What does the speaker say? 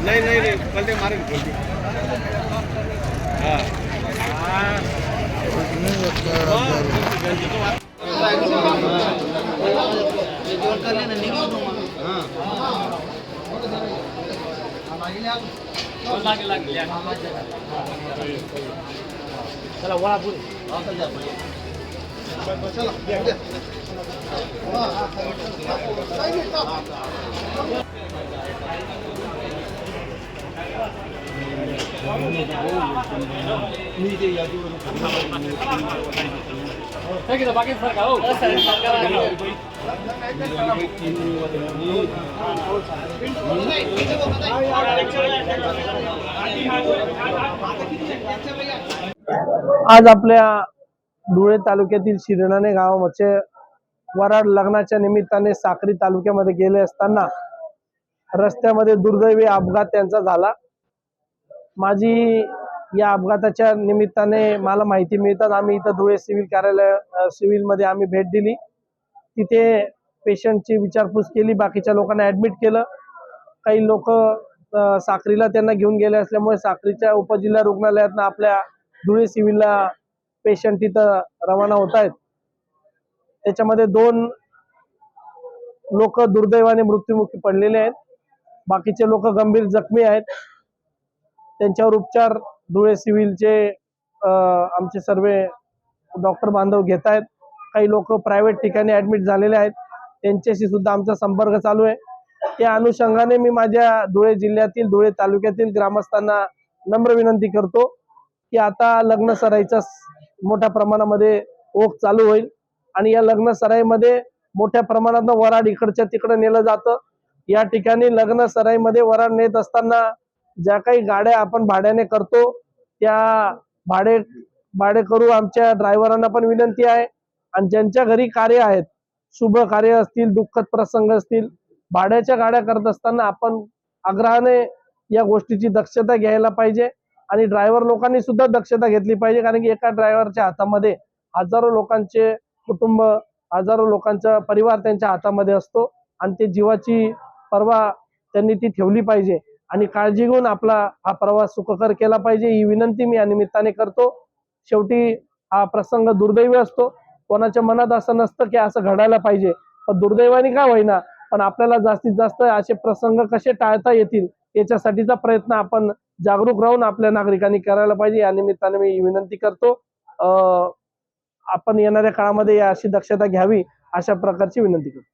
नहीं नहीं नहीं कल मारे चला वड़ा पूरी बाकी फर्क हो आज आपल्या धुळे तालुक्यातील शिरणाणे गावामध्ये वराड लग्नाच्या निमित्ताने साक्री तालुक्यामध्ये गेले असताना रस्त्यामध्ये दुर्दैवी अपघात त्यांचा झाला। माझी या अपघाताच्या निमित्ताने मला माहिती मिळतात आम्ही इथं धुळे सिव्हिल कार्यालय सिव्हिल मध्ये आम्ही भेट दिली। तिथे पेशंटची विचारपूस केली, बाकीच्या लोकांना ऍडमिट केलं। काही लोक साक्रीला त्यांना घेऊन गेले असल्यामुळे साक्रीच्या उपजिल्हा रुग्णालयातून आपल्या धुळे सिव्हिलला पेशंट तिथं रवाना होत आहेत। त्याच्यामध्ये 2 लोक दुर्दैवाने मृत्युमुखी पडलेले आहेत, बाकीचे लोक गंभीर जखमी आहेत। त्यांच्यावर उपचार धुळे सिव्हिलचे आमचे सर्व डॉक्टर बांधव घेत आहेत। काही लोक प्रायव्हेट ठिकाणी ऍडमिट झालेले आहेत, त्यांच्याशी सुद्धा आमचा संपर्क चालू आहे। त्या अनुषंगाने मी माझ्या धुळे जिल्ह्यातील धुळे तालुक्यातील ग्रामस्थांना नम्र विनंती करतो की आता लग्न सराईचा मोठ्या प्रमाणामध्ये ओघ चालू होईल आणि या लग्न सराईमध्ये मोठ्या प्रमाणात वराड इकडच्या तिकडे नेलं जातं। या ठिकाणी लग्न सराईमध्ये वराड नेत असताना ज्या काही गाड्या आपण भाड्याने करतो त्या भाडेकरू आमच्या ड्रायव्हरांना पण विनंती आहे आणि ज्यांच्या घरी कार्य आहेत, शुभ कार्य असतील, दुःखद प्रसंग असतील, भाड्याच्या गाड्या करत असताना आपण आग्रहाने या गोष्टीची दक्षता घ्यायला पाहिजे आणि ड्रायव्हर लोकांनी सुद्धा दक्षता घेतली पाहिजे। कारण की एका ड्रायव्हरच्या हातामध्ये हजारो लोकांचे कुटुंब, हजारो लोकांचा परिवार त्यांच्या हातामध्ये असतो आणि ते जीवाची पर्वा त्यांनी ती ठेवली पाहिजे आणि काळजी घेऊन आपला हा प्रवास सुखकर केला पाहिजे, ही विनंती मी या निमित्ताने करतो। शेवटी हा प्रसंग दुर्दैवी असतो, कोणाच्या मनात असं नसतं की असं घडायला पाहिजे, पण दुर्दैवाने का होईना पण आपल्याला जास्तीत जास्त असे प्रसंग कसे टाळता येतील याच्यासाठीचा प्रयत्न आपण जागरूक राहून आपल्या नागरिकांनी करायला पाहिजे। या निमित्ताने मी विनंती करतो आपण येणाऱ्या काळामध्ये अशी दक्षता घ्यावी अशा प्रकारची विनंती करतो।